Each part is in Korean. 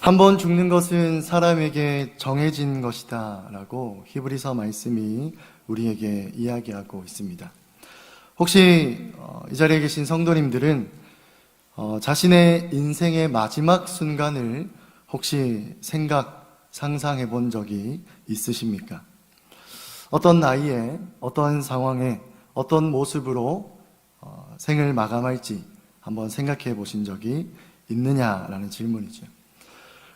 한 번 죽는 것은 사람에게 정해진 것이다 라고 히브리서 말씀이 우리에게 이야기하고 있습니다. 혹시 이 자리에 계신 성도님들은 자신의 인생의 마지막 순간을 혹시 상상해 본 적이 있으십니까? 어떤 나이에, 어떤 상황에, 어떤 모습으로 생을 마감할지 한번 생각해 보신 적이 있느냐라는 질문이죠.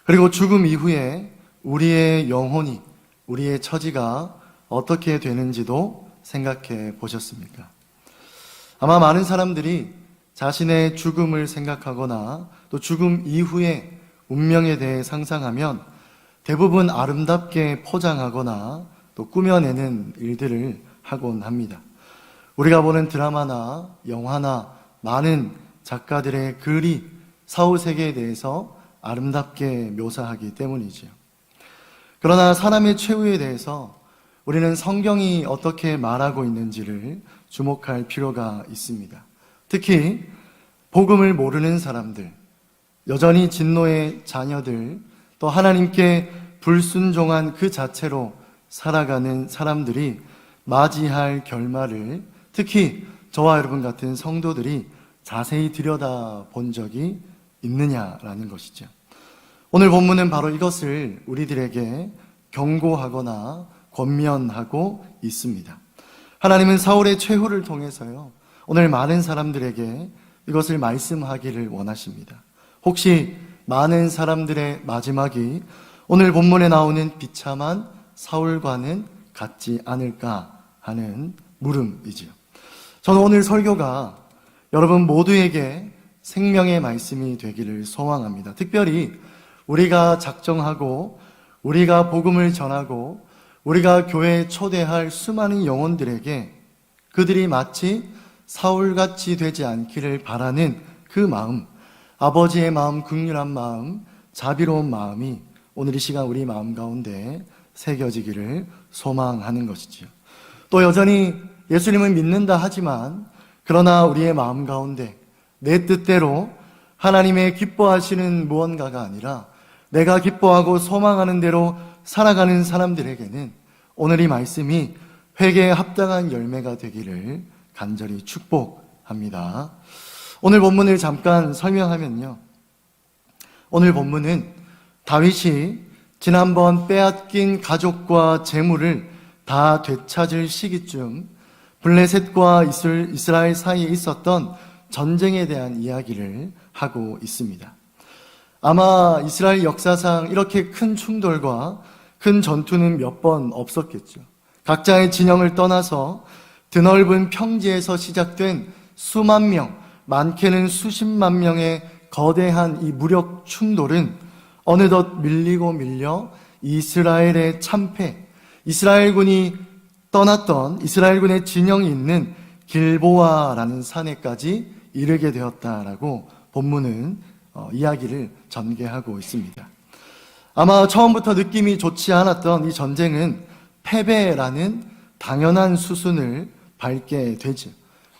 그리고 죽음 이후에 우리의 영혼이, 우리의 처지가 어떻게 되는지도 생각해 보셨습니까? 아마 많은 사람들이 자신의 죽음을 생각하거나 또 죽음 이후의 운명에 대해 상상하면 대부분 아름답게 포장하거나 또 꾸며내는 일들을 하곤 합니다. 우리가 보는 드라마나 영화나 많은 작가들의 글이 사후세계에 대해서 아름답게 묘사하기 때문이지요. 그러나 사람의 최후에 대해서 우리는 성경이 어떻게 말하고 있는지를 주목할 필요가 있습니다. 특히 복음을 모르는 사람들, 여전히 진노의 자녀들, 또 하나님께 불순종한 그 자체로 살아가는 사람들이 맞이할 결말을 특히 저와 여러분 같은 성도들이 자세히 들여다본 적이 있느냐라는 것이죠. 오늘 본문은 바로 이것을 우리들에게 경고하거나 권면하고 있습니다. 하나님은 사울의 최후를 통해서요, 오늘 많은 사람들에게 이것을 말씀하기를 원하십니다. 혹시 많은 사람들의 마지막이 오늘 본문에 나오는 비참한 사울과는 같지 않을까 하는 물음이지요. 저는 오늘 설교가 여러분 모두에게 생명의 말씀이 되기를 소망합니다. 특별히 우리가 작정하고 우리가 복음을 전하고 우리가 교회에 초대할 수많은 영혼들에게 그들이 마치 사울같이 되지 않기를 바라는 그 마음, 아버지의 마음, 긍휼한 마음, 자비로운 마음이 오늘 이 시간 우리 마음 가운데 새겨지기를 소망하는 것이지요. 또 여전히 예수님을 믿는다 하지만 그러나 우리의 마음 가운데 내 뜻대로 하나님의 기뻐하시는 무언가가 아니라 내가 기뻐하고 소망하는 대로 살아가는 사람들에게는 오늘 이 말씀이 회개에 합당한 열매가 되기를 간절히 축복합니다. 오늘 본문을 잠깐 설명하면요, 오늘 본문은 다윗이 지난번 빼앗긴 가족과 재물을 다 되찾을 시기쯤 블레셋과 이스라엘 사이에 있었던 전쟁에 대한 이야기를 하고 있습니다. 아마 이스라엘 역사상 이렇게 큰 충돌과 큰 전투는 몇 번 없었겠죠. 각자의 진영을 떠나서 드넓은 평지에서 시작된 수만 명, 많게는 수십만 명의 거대한 이 무력 충돌은 어느덧 밀려 이스라엘의 참패, 이스라엘군이 떠났던 이스라엘군의 진영이 있는 길보아라는 산에까지 이르게 되었다라고 본문은 이야기를 전개하고 있습니다. 아마 처음부터 느낌이 좋지 않았던 이 전쟁은 패배라는 당연한 수순을 밟게 되죠.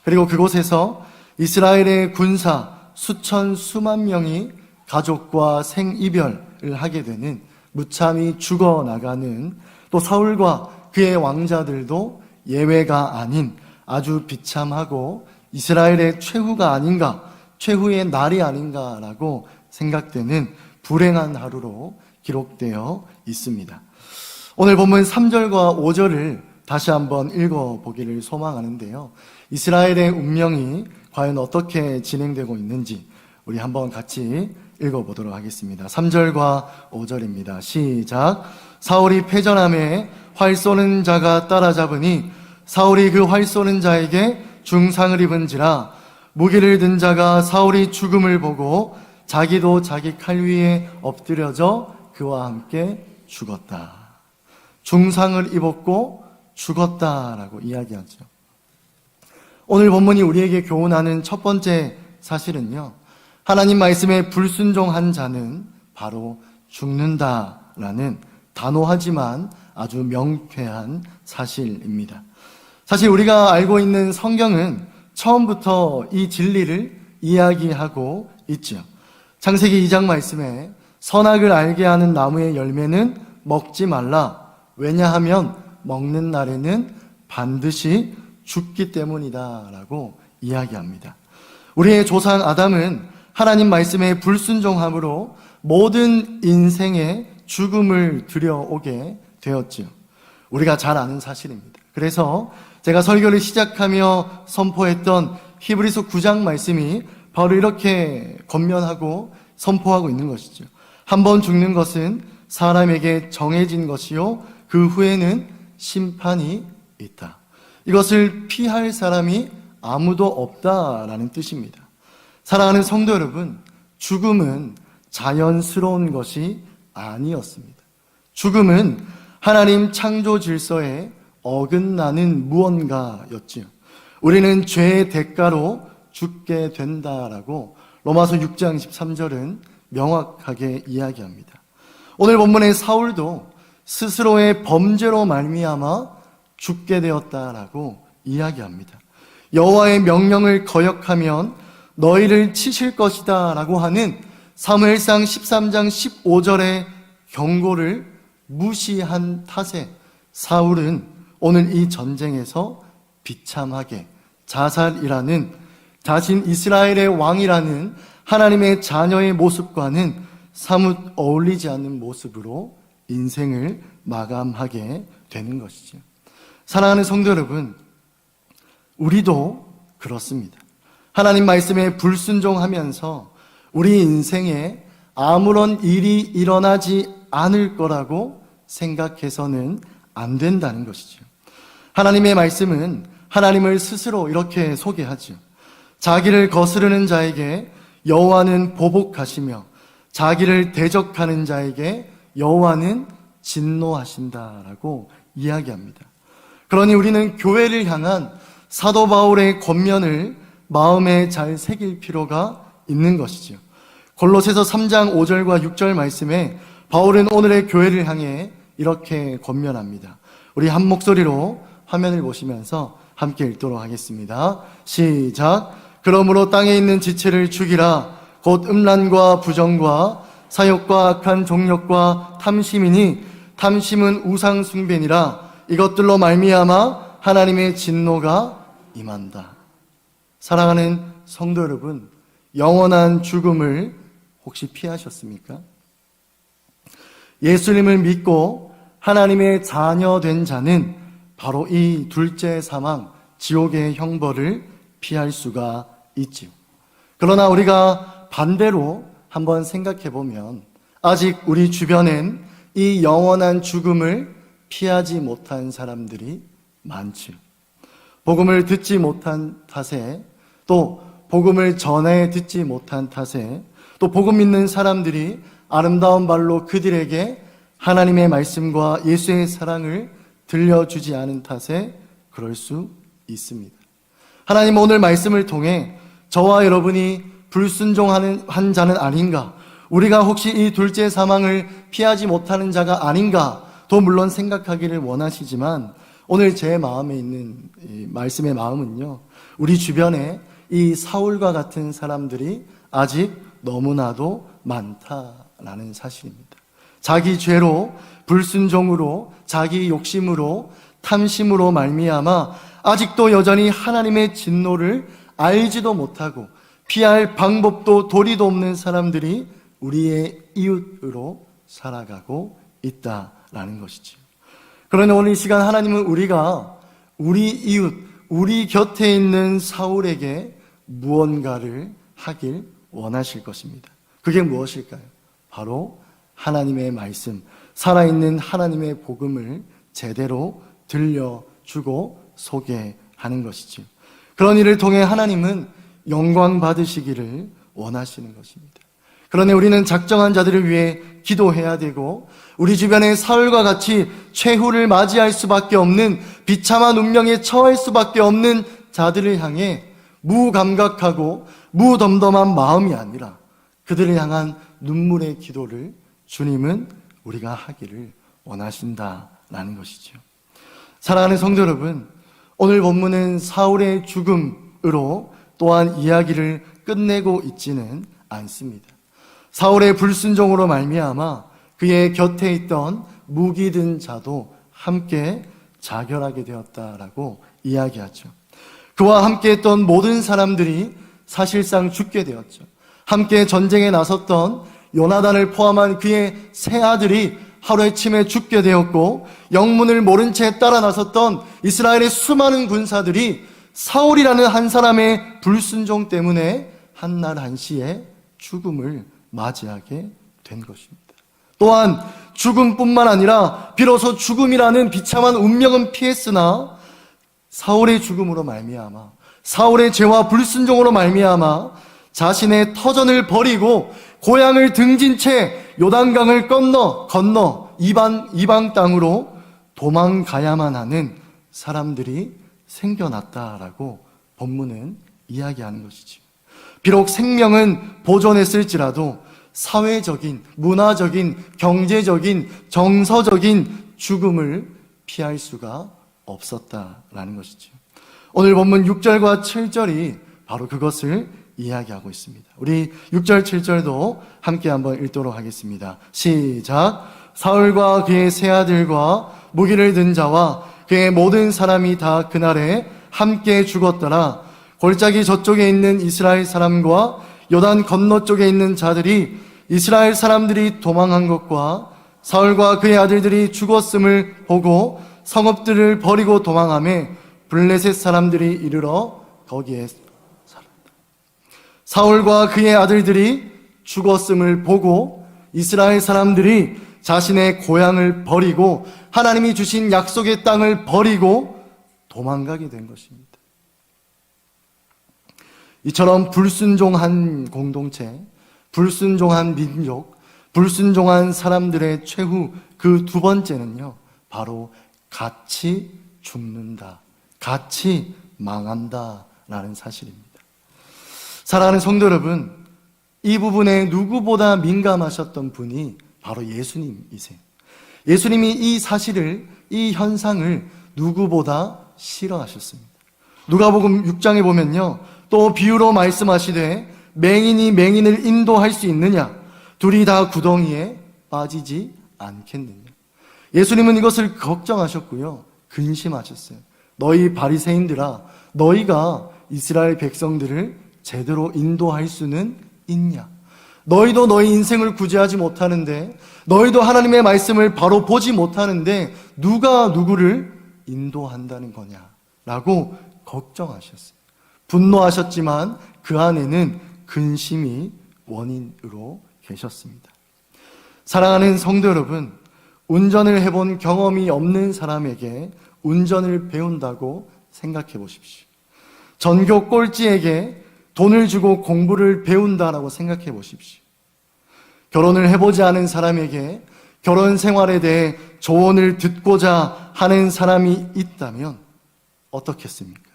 그리고 그곳에서 이스라엘의 군사 수만 명이 가족과 생이별을 하게 되는, 무참히 죽어나가는, 또 사울과 그의 왕자들도 예외가 아닌 아주 비참하고 이스라엘의 최후가 아닌가, 최후의 날이 아닌가라고 생각되는 불행한 하루로 기록되어 있습니다. 오늘 본문 3절과 5절을 다시 한번 읽어보기를 소망하는데요, 이스라엘의 운명이 과연 어떻게 진행되고 있는지 우리 한번 같이 읽어보도록 하겠습니다. 3절과 5절입니다. 시작. 사울이 패전함에 활 쏘는 자가 따라잡으니 사울이 그 활 쏘는 자에게 중상을 입은지라 무기를 든 자가 사울이 죽음을 보고 자기도 자기 칼 위에 엎드려져 그와 함께 죽었다. 중상을 입었고 죽었다라고 이야기하죠. 오늘 본문이 우리에게 교훈하는 첫 번째 사실은요, 하나님 말씀에 불순종한 자는 바로 죽는다라는 단호하지만 아주 명쾌한 사실입니다. 사실 우리가 알고 있는 성경은 처음부터 이 진리를 이야기하고 있죠. 창세기 2장 말씀에 선악을 알게 하는 나무의 열매는 먹지 말라. 왜냐하면 먹는 날에는 반드시 죽기 때문이다 라고 이야기합니다. 우리의 조상 아담은 하나님 말씀에 불순종함으로 모든 인생의 죽음을 들여오게 되었지요. 우리가 잘 아는 사실입니다. 그래서 제가 설교를 시작하며 선포했던 히브리서 9장 말씀이 바로 이렇게 권면하고 선포하고 있는 것이죠. 한 번 죽는 것은 사람에게 정해진 것이요 그 후에는 심판이 있다. 이것을 피할 사람이 아무도 없다라는 뜻입니다. 사랑하는 성도 여러분, 죽음은 자연스러운 것이 아니었습니다. 죽음은 하나님 창조 질서에 어긋나는 무언가였지요. 우리는 죄의 대가로 죽게 된다라고 로마서 6장 23절은 명확하게 이야기합니다. 오늘 본문의 사울도 스스로의 범죄로 말미암아 죽게 되었다라고 이야기합니다. 여호와의 명령을 거역하면 너희를 치실 것이다 라고 하는 사무엘상 13장 15절의 경고를 무시한 탓에 사울은 오늘 이 전쟁에서 비참하게 자살이라는 자신 이스라엘의 왕이라는 하나님의 자녀의 모습과는 사뭇 어울리지 않는 모습으로 인생을 마감하게 되는 것이죠. 사랑하는 성도 여러분, 우리도 그렇습니다. 하나님 말씀에 불순종하면서 우리 인생에 아무런 일이 일어나지 않을 거라고 생각해서는 안 된다는 것이죠. 하나님의 말씀은 하나님을 스스로 이렇게 소개하죠. 자기를 거스르는 자에게 여호와는 보복하시며 자기를 대적하는 자에게 여호와는 진노하신다라고 이야기합니다. 그러니 우리는 교회를 향한 사도 바울의 권면을 마음에 잘 새길 필요가 있는 것이죠. 골로새서 3장 5절과 6절 말씀에 바울은 오늘의 교회를 향해 이렇게 권면합니다. 우리 한 목소리로 화면을 보시면서 함께 읽도록 하겠습니다. 시작. 그러므로 땅에 있는 지체를 죽이라. 곧 음란과 부정과 사욕과 악한 종력과 탐심이니 탐심은 우상 숭배니라. 이것들로 말미암아 하나님의 진노가 임한다. 사랑하는 성도 여러분, 영원한 죽음을 혹시 피하셨습니까? 예수님을 믿고 하나님의 자녀 된 자는 바로 이 둘째 사망, 지옥의 형벌을 피할 수가 있지요. 그러나 우리가 반대로 한번 생각해 보면 아직 우리 주변엔 이 영원한 죽음을 피하지 못한 사람들이 많지요. 복음을 듣지 못한 탓에, 또 복음을 전해 듣지 못한 탓에, 또 복음 믿는 사람들이 아름다운 말로 그들에게 하나님의 말씀과 예수의 사랑을 들려주지 않은 탓에 그럴 수 있습니다. 하나님 오늘 말씀을 통해 저와 여러분이 불순종하는 한 자는 아닌가, 우리가 혹시 이 둘째 사망을 피하지 못하는 자가 아닌가 도 물론 생각하기를 원하시지만 오늘 제 마음에 있는 이 말씀의 마음은요, 우리 주변에 이 사울과 같은 사람들이 아직 너무나도 많다라는 사실입니다. 자기 죄로, 불순종으로, 자기 욕심으로, 탐심으로 말미암아 아직도 여전히 하나님의 진노를 알지도 못하고 피할 방법도 도리도 없는 사람들이 우리의 이웃으로 살아가고 있다라는 것이죠. 그러나 오늘 이 시간 하나님은 우리가 우리 이웃, 우리 곁에 있는 사울에게 무언가를 하길 원하실 것입니다. 그게 무엇일까요? 바로 하나님의 말씀, 살아있는 하나님의 복음을 제대로 들려주고 소개하는 것이죠. 그런 일을 통해 하나님은 영광 받으시기를 원하시는 것입니다. 그러나 우리는 작정한 자들을 위해 기도해야 되고, 우리 주변에 사울과 같이 최후를 맞이할 수밖에 없는, 비참한 운명에 처할 수밖에 없는 자들을 향해 무감각하고 무덤덤한 마음이 아니라 그들을 향한 눈물의 기도를 주님은 우리가 하기를 원하신다라는 것이죠. 사랑하는 성도 여러분, 오늘 본문은 사울의 죽음으로 또한 이야기를 끝내고 있지는 않습니다. 사울의 불순종으로 말미암아 그의 곁에 있던 무기 든 자도 함께 자결하게 되었다라고 이야기하죠. 그와 함께 했던 모든 사람들이 사실상 죽게 되었죠. 함께 전쟁에 나섰던 요나단을 포함한 그의 세 아들이 하루아침에 죽게 되었고, 영문을 모른 채 따라 나섰던 이스라엘의 수많은 군사들이 사울이라는 한 사람의 불순종 때문에 한날 한시에 죽음을 맞이하게 된 것입니다. 또한 죽음뿐만 아니라 비로소 죽음이라는 비참한 운명은 피했으나 사울의 죽음으로 말미암아, 사울의 죄와 불순종으로 말미암아 자신의 터전을 버리고 고향을 등진 채 요단강을 건너 이방 땅으로 도망가야만 하는 사람들이 생겨났다라고 본문은 이야기하는 것이죠. 비록 생명은 보존했을지라도 사회적인, 문화적인, 경제적인, 정서적인 죽음을 피할 수가 없었다라는 것이죠. 오늘 본문 6절과 7절이 바로 그것을 이야기하고 있습니다. 우리 6절, 7절도 함께 한번 읽도록 하겠습니다. 시작. 사울과 그의 세 아들과 무기를 든 자와 그의 모든 사람이 다 그날에 함께 죽었더라. 골짜기 저쪽에 있는 이스라엘 사람과 요단 건너쪽에 있는 자들이 이스라엘 사람들이 도망한 것과 사울과 그의 아들들이 죽었음을 보고 성읍들을 버리고 도망하며 블레셋 사람들이 이르러 거기에 살았다. 사울과 그의 아들들이 죽었음을 보고 이스라엘 사람들이 자신의 고향을 버리고 하나님이 주신 약속의 땅을 버리고 도망가게 된 것입니다. 이처럼 불순종한 공동체, 불순종한 민족, 불순종한 사람들의 최후 그 두 번째는요, 바로 같이 죽는다, 같이 망한다라는 사실입니다. 사랑하는 성도 여러분, 이 부분에 누구보다 민감하셨던 분이 바로 예수님이세요. 예수님이 이 사실을, 이 현상을 누구보다 싫어하셨습니다. 누가복음 6장에 보면요, 또 비유로 말씀하시되 맹인이 맹인을 인도할 수 있느냐? 둘이 다 구덩이에 빠지지 않겠느냐? 예수님은 이것을 걱정하셨고요, 근심하셨어요. 너희 바리새인들아, 너희가 이스라엘 백성들을 제대로 인도할 수는 있냐? 너희도 너희 인생을 구제하지 못하는데, 너희도 하나님의 말씀을 바로 보지 못하는데 누가 누구를 인도한다는 거냐? 라고 걱정하셨어요. 분노하셨지만 그 안에는 근심이 원인으로 계셨습니다. 사랑하는 성도 여러분, 운전을 해본 경험이 없는 사람에게 운전을 배운다고 생각해 보십시오. 전교 꼴찌에게 돈을 주고 공부를 배운다라고 생각해 보십시오. 결혼을 해보지 않은 사람에게 결혼 생활에 대해 조언을 듣고자 하는 사람이 있다면 어떻겠습니까?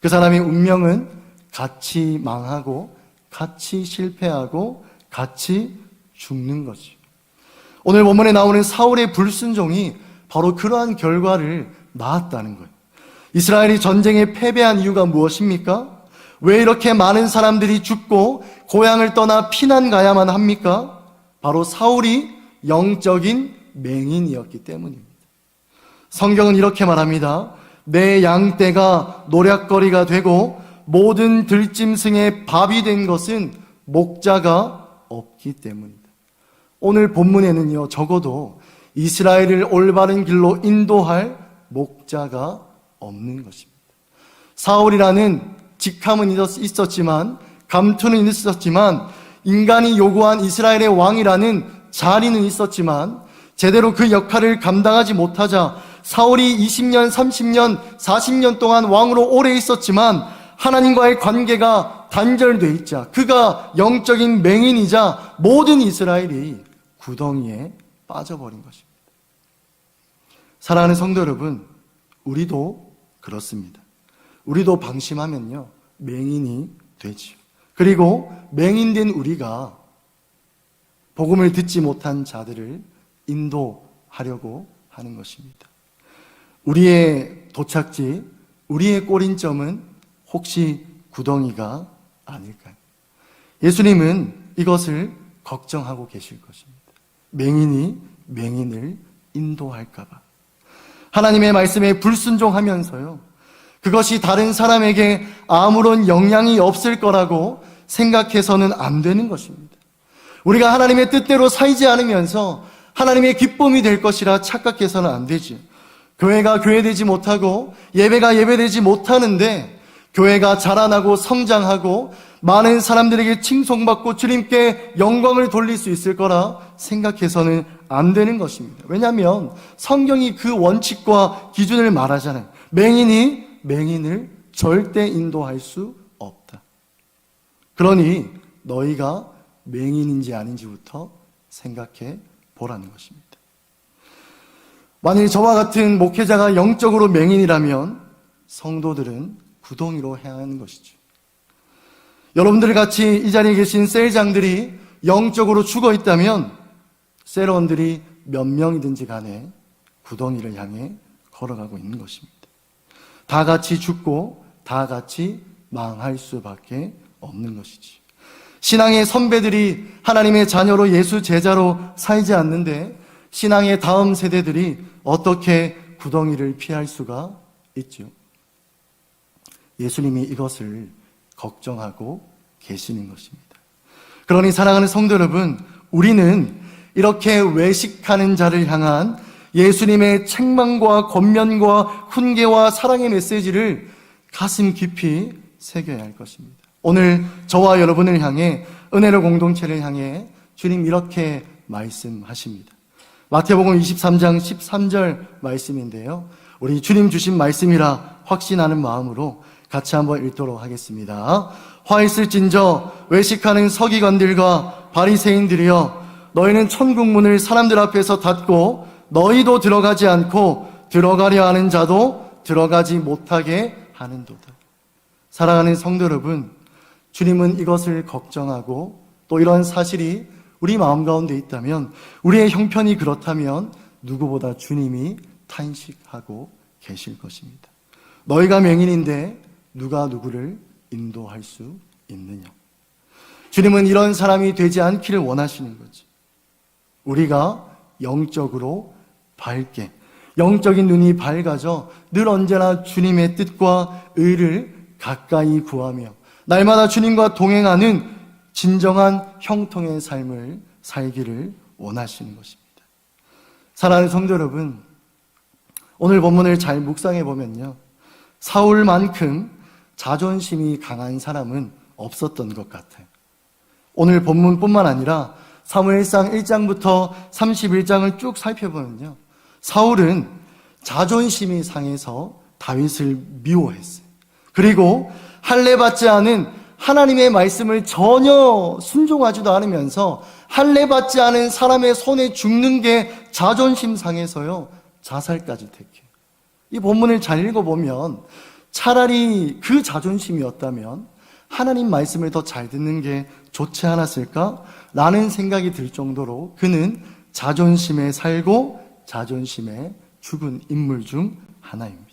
그 사람의 운명은 같이 망하고 같이 실패하고 같이 죽는 거죠. 오늘 본문에 나오는 사울의 불순종이 바로 그러한 결과를 낳았다는 거예요. 이스라엘이 전쟁에 패배한 이유가 무엇입니까? 왜 이렇게 많은 사람들이 죽고 고향을 떠나 피난 가야만 합니까? 바로 사울이 영적인 맹인이었기 때문입니다. 성경은 이렇게 말합니다. 내 양떼가 노략거리가 되고 모든 들짐승의 밥이 된 것은 목자가 없기 때문이다. 오늘 본문에는요, 적어도 이스라엘을 올바른 길로 인도할 목자가 없는 것입니다. 사울이라는 직함은 있었지만, 감투는 있었지만, 인간이 요구한 이스라엘의 왕이라는 자리는 있었지만 제대로 그 역할을 감당하지 못하자 사울이 20년, 30년, 40년 동안 왕으로 오래 있었지만 하나님과의 관계가 단절돼 있자, 그가 영적인 맹인이자 모든 이스라엘이 구덩이에 빠져버린 것입니다. 사랑하는 성도 여러분, 우리도 그렇습니다. 우리도 방심하면요, 맹인이 되지요. 그리고 맹인된 우리가 복음을 듣지 못한 자들을 인도하려고 하는 것입니다. 우리의 도착지, 우리의 꼬린점은 혹시 구덩이가 아닐까요? 예수님은 이것을 걱정하고 계실 것입니다. 맹인이 맹인을 인도할까 봐. 하나님의 말씀에 불순종하면서요, 그것이 다른 사람에게 아무런 영향이 없을 거라고 생각해서는 안 되는 것입니다. 우리가 하나님의 뜻대로 살지 않으면서 하나님의 기쁨이 될 것이라 착각해서는 안 되지. 교회가 교회되지 못하고 예배가 예배되지 못하는데 교회가 자라나고 성장하고 많은 사람들에게 칭송받고 주님께 영광을 돌릴 수 있을 거라 생각해서는 안 되는 것입니다. 왜냐하면 성경이 그 원칙과 기준을 말하잖아요. 맹인이 맹인을 절대 인도할 수 없다. 그러니 너희가 맹인인지 아닌지부터 생각해 보라는 것입니다. 만일 저와 같은 목회자가 영적으로 맹인이라면 성도들은 구덩이로 해야 하는 것이죠. 여러분들 같이 이 자리에 계신 셀장들이 영적으로 죽어 있다면 셀원들이 몇 명이든지 간에 구덩이를 향해 걸어가고 있는 것입니다. 다 같이 죽고 다 같이 망할 수밖에 없는 것이지. 신앙의 선배들이 하나님의 자녀로 예수 제자로 살지 않는데 신앙의 다음 세대들이 어떻게 구덩이를 피할 수가 있죠? 예수님이 이것을 걱정하고 계시는 것입니다. 그러니 사랑하는 성도 여러분, 우리는 이렇게 외식하는 자를 향한 예수님의 책망과 권면과 훈계와 사랑의 메시지를 가슴 깊이 새겨야 할 것입니다. 오늘 저와 여러분을 향해, 은혜로 공동체를 향해 주님 이렇게 말씀하십니다. 마태복음 23장 13절 말씀인데요, 우리 주님 주신 말씀이라 확신하는 마음으로 같이 한번 읽도록 하겠습니다. 화 있을진저 외식하는 서기관들과 바리새인들이여, 너희는 천국문을 사람들 앞에서 닫고 너희도 들어가지 않고 들어가려 하는 자도 들어가지 못하게 하는도다. 사랑하는 성도 여러분, 주님은 이것을 걱정하고 또 이런 사실이 우리 마음 가운데 있다면, 우리의 형편이 그렇다면 누구보다 주님이 탄식하고 계실 것입니다. 너희가 맹인인데 누가 누구를 인도할 수 있느냐? 주님은 이런 사람이 되지 않기를 원하시는 거죠. 우리가 영적으로 밝게, 영적인 눈이 밝아져 늘 언제나 주님의 뜻과 의를 가까이 구하며 날마다 주님과 동행하는 진정한 형통의 삶을 살기를 원하시는 것입니다. 사랑하는 성도 여러분, 오늘 본문을 잘 묵상해 보면요, 사울만큼 자존심이 강한 사람은 없었던 것 같아요. 오늘 본문뿐만 아니라 사무엘상 1장부터 31장을 쭉 살펴보면요, 사울은 자존심이 상해서 다윗을 미워했어요. 그리고 할례받지 않은 하나님의 말씀을 전혀 순종하지도 않으면서 할례받지 않은 사람의 손에 죽는 게 자존심 상해서요, 자살까지 택해요. 이 본문을 잘 읽어보면 차라리 그 자존심이었다면 하나님 말씀을 더 잘 듣는 게 좋지 않았을까? 라는 생각이 들 정도로 그는 자존심에 살고 자존심에 죽은 인물 중 하나입니다.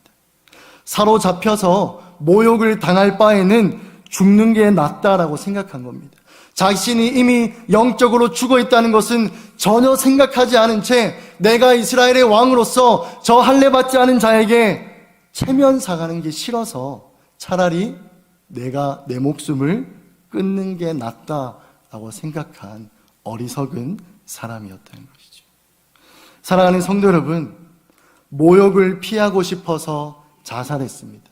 사로잡혀서 모욕을 당할 바에는 죽는 게 낫다라고 생각한 겁니다. 자신이 이미 영적으로 죽어 있다는 것은 전혀 생각하지 않은 채 내가 이스라엘의 왕으로서 저 할례받지 않은 자에게 체면 사가는 게 싫어서 차라리 내가 내 목숨을 끊는 게 낫다라고 생각한 어리석은 사람이었다는 것이죠. 사랑하는 성도 여러분, 모욕을 피하고 싶어서 자살했습니다.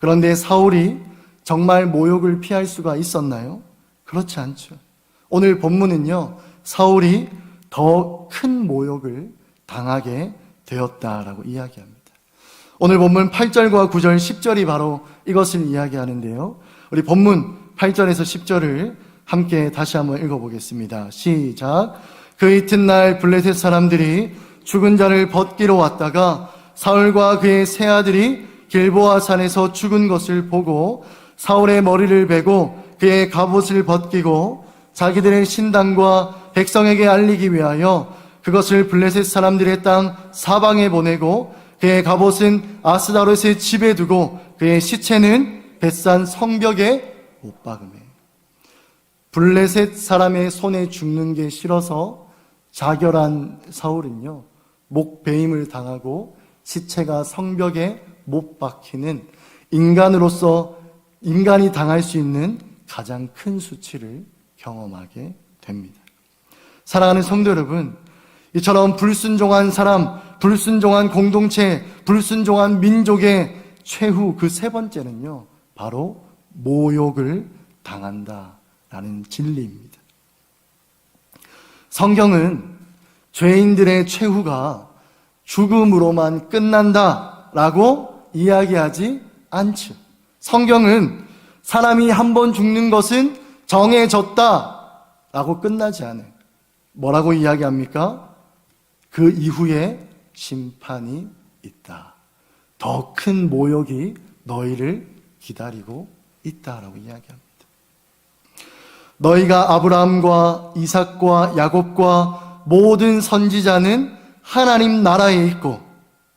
그런데 사울이 정말 모욕을 피할 수가 있었나요? 그렇지 않죠. 오늘 본문은요, 사울이 더 큰 모욕을 당하게 되었다라고 이야기합니다. 오늘 본문 8절과 9절, 10절이 바로 이것을 이야기하는데요, 우리 본문 8절에서 10절을 함께 다시 한번 읽어보겠습니다. 시작. 그 이튿날 블레셋 사람들이 죽은 자를 벗기러 왔다가 사울과 그의 세 아들이 길보아 산에서 죽은 것을 보고 사울의 머리를 베고 그의 갑옷을 벗기고 자기들의 신당과 백성에게 알리기 위하여 그것을 블레셋 사람들의 땅 사방에 보내고 그의 갑옷은 아스다롯의 집에 두고 그의 시체는 벳산 성벽에 못 박으매. 블레셋 사람의 손에 죽는 게 싫어서 자결한 사울은요, 목베임을 당하고 시체가 성벽에 못 박히는 인간이 당할 수 있는 가장 큰 수치를 경험하게 됩니다. 사랑하는 성도 여러분, 이처럼 불순종한 사람, 불순종한 공동체, 불순종한 민족의 최후 그 세 번째는요, 바로 모욕을 당한다라는 진리입니다. 성경은 죄인들의 최후가 죽음으로만 끝난다라고 이야기하지 않죠. 성경은 사람이 한 번 죽는 것은 정해졌다라고 끝나지 않아요. 뭐라고 이야기합니까? 그 이후에 심판이 있다. 더 큰 모욕이 너희를 기다리고 있다라고 이야기합니다. 너희가 아브라함과 이삭과 야곱과 모든 선지자는 하나님 나라에 있고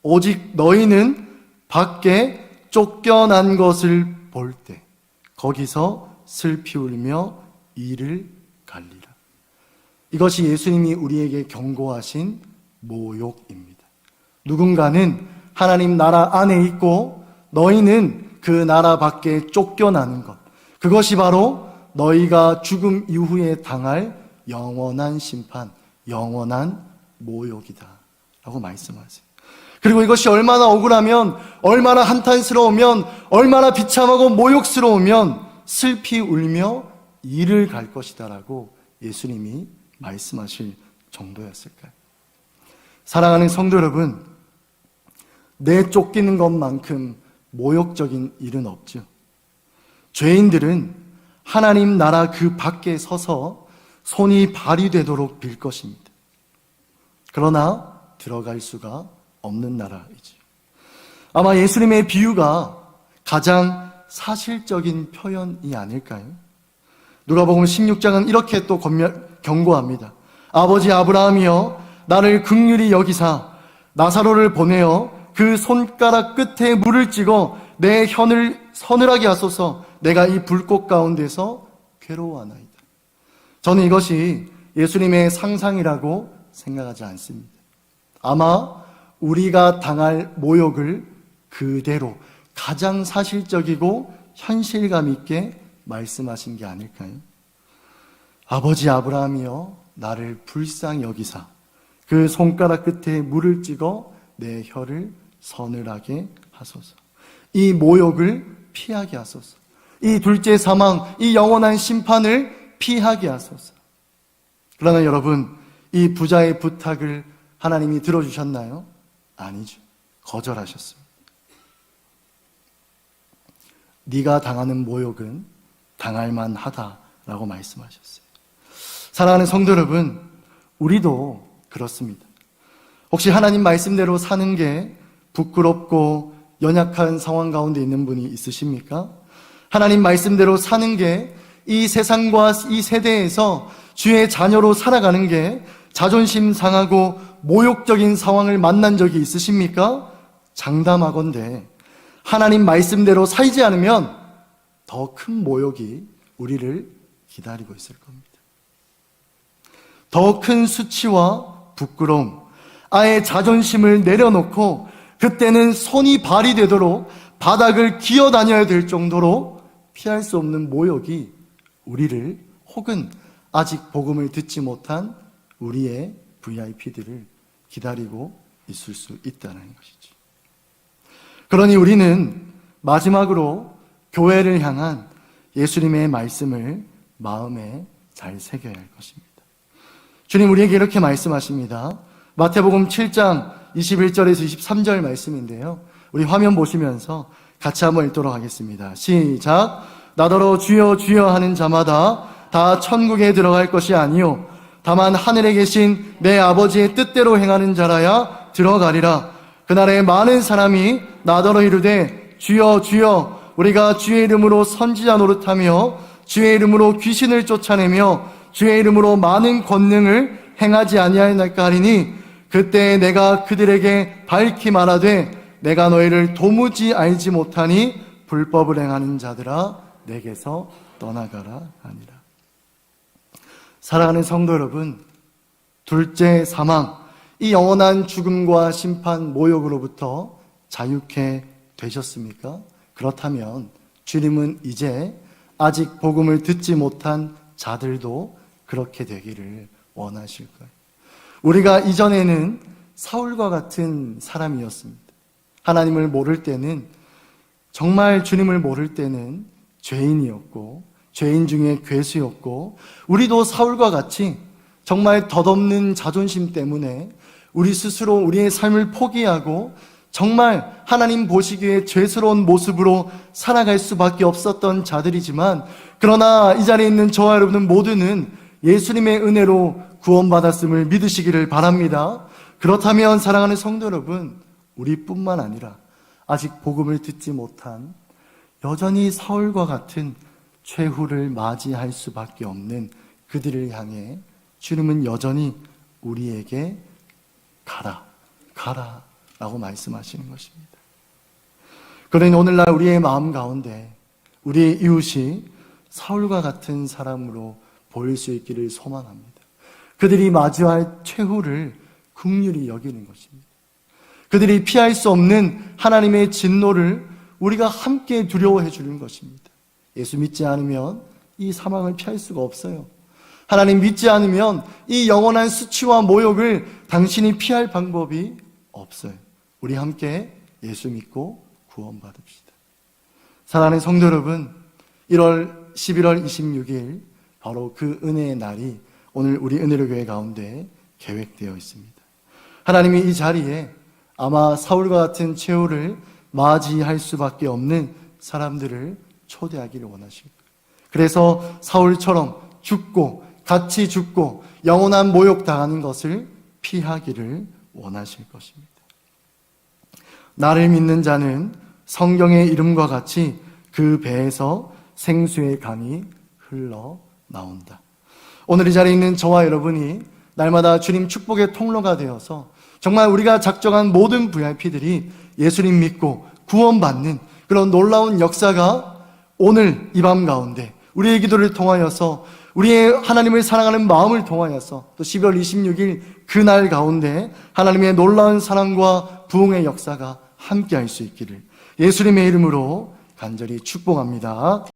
오직 너희는 밖에 쫓겨난 것을 볼 때 거기서 슬피 울며 이를 갈리라. 이것이 예수님이 우리에게 경고하신 모욕입니다. 누군가는 하나님 나라 안에 있고 너희는 그 나라 밖에 쫓겨나는 것, 그것이 바로 너희가 죽음 이후에 당할 영원한 심판, 영원한 모욕이다 라고 말씀하세요. 그리고 이것이 얼마나 억울하면, 얼마나 한탄스러우면, 얼마나 비참하고 모욕스러우면 슬피 울며 이를 갈 것이다 라고 예수님이 말씀하실 정도였을까요? 사랑하는 성도 여러분, 내쫓기는 것만큼 모욕적인 일은 없죠. 죄인들은 하나님 나라 그 밖에 서서 손이 발이 되도록 빌 것입니다. 그러나 들어갈 수가 없는 나라이죠. 아마 예수님의 비유가 가장 사실적인 표현이 아닐까요? 누가복음 16장은 이렇게 또 경고합니다. 아버지 아브라함이여 나를 긍휼히 여기사 나사로를 보내어 그 손가락 끝에 물을 찍어 내 혀를 서늘하게 하소서. 내가 이 불꽃 가운데서 괴로워하나이다. 저는 이것이 예수님의 상상이라고 생각하지 않습니다. 아마 우리가 당할 모욕을 그대로 가장 사실적이고 현실감 있게 말씀하신 게 아닐까요? 아버지 아브라함이여 나를 불쌍히 여기사 그 손가락 끝에 물을 찍어 내 혀를 서늘하게 하소서. 이 모욕을 피하게 하소서. 이 둘째 사망, 이 영원한 심판을 피하게 하소서. 그러나 여러분, 이 부자의 부탁을 하나님이 들어주셨나요? 아니죠. 거절하셨습니다. 네가 당하는 모욕은 당할 만하다라고 말씀하셨어요. 사랑하는 성도 여러분, 우리도 그렇습니다. 혹시 하나님 말씀대로 사는 게 부끄럽고 연약한 상황 가운데 있는 분이 있으십니까? 하나님 말씀대로 사는 게 이 세상과 이 세대에서 주의 자녀로 살아가는 게 자존심 상하고 모욕적인 상황을 만난 적이 있으십니까? 장담하건대 하나님 말씀대로 살지 않으면 더 큰 모욕이 우리를 기다리고 있을 겁니다. 더 큰 수치와 부끄러움, 아예 자존심을 내려놓고 그때는 손이 발이 되도록 바닥을 기어다녀야 될 정도로 피할 수 없는 모욕이 우리를, 혹은 아직 복음을 듣지 못한 우리의 VIP들을 기다리고 있을 수 있다는 것이죠. 그러니 우리는 마지막으로 교회를 향한 예수님의 말씀을 마음에 잘 새겨야 할 것입니다. 주님 우리에게 이렇게 말씀하십니다. 마태복음 7장 21절에서 23절 말씀인데요. 우리 화면 보시면서 같이 한번 읽도록 하겠습니다. 시작. 나더러 주여 주여 하는 자마다 다 천국에 들어갈 것이 아니요 다만 하늘에 계신 내 아버지의 뜻대로 행하는 자라야 들어가리라. 그날에 많은 사람이 나더러 이르되 주여 주여 우리가 주의 이름으로 선지자 노릇하며 주의 이름으로 귀신을 쫓아내며 주의 이름으로 많은 권능을 행하지 아니하였나이까 하리니 그때 내가 그들에게 밝히 말하되 내가 너희를 도무지 알지 못하니 불법을 행하는 자들아 내게서 떠나가라 하니라. 사랑하는 성도 여러분, 둘째 사망, 이 영원한 죽음과 심판, 모욕으로부터 자유케 되셨습니까? 그렇다면 주님은 이제 아직 복음을 듣지 못한 자들도 그렇게 되기를 원하실 거예요. 우리가 이전에는 사울과 같은 사람이었습니다. 하나님을 모를 때는, 정말 주님을 모를 때는 죄인이었고, 죄인 중에 괴수였고, 우리도 사울과 같이 정말 덧없는 자존심 때문에 우리 스스로 우리의 삶을 포기하고 정말 하나님 보시기에 죄스러운 모습으로 살아갈 수밖에 없었던 자들이지만, 그러나 이 자리에 있는 저와 여러분은 모두는 예수님의 은혜로 구원받았음을 믿으시기를 바랍니다. 그렇다면 사랑하는 성도 여러분, 우리뿐만 아니라 아직 복음을 듣지 못한, 여전히 사울과 같은 최후를 맞이할 수밖에 없는 그들을 향해 주님은 여전히 우리에게 가라 라고 말씀하시는 것입니다. 그러니 오늘날 우리의 마음 가운데 우리의 이웃이 사울과 같은 사람으로 보일 수 있기를 소망합니다. 그들이 마주할 최후를 긍휼히 여기는 것입니다. 그들이 피할 수 없는 하나님의 진노를 우리가 함께 두려워해 주는 것입니다. 예수 믿지 않으면 이 사망을 피할 수가 없어요. 하나님 믿지 않으면 이 영원한 수치와 모욕을 당신이 피할 방법이 없어요. 우리 함께 예수 믿고 구원받읍시다. 사랑하는 성도 여러분, 11월 26일 바로 그 은혜의 날이 오늘 우리 은혜로교회 가운데 계획되어 있습니다. 하나님이 이 자리에 아마 사울과 같은 최후를 맞이할 수밖에 없는 사람들을 초대하기를 원하실 거예요. 그래서 사울처럼 죽고 같이 죽고 영원한 모욕 당하는 것을 피하기를 원하실 것입니다. 나를 믿는 자는 성경의 이름과 같이 그 배에서 생수의 강이 흘러나온다. 오늘 이 자리에 있는 저와 여러분이 날마다 주님 축복의 통로가 되어서 정말 우리가 작정한 모든 VIP들이 예수님 믿고 구원받는 그런 놀라운 역사가 오늘 이 밤 가운데 우리의 기도를 통하여서, 우리의 하나님을 사랑하는 마음을 통하여서 또 12월 26일 그날 가운데 하나님의 놀라운 사랑과 부흥의 역사가 함께할 수 있기를 예수님의 이름으로 간절히 축복합니다.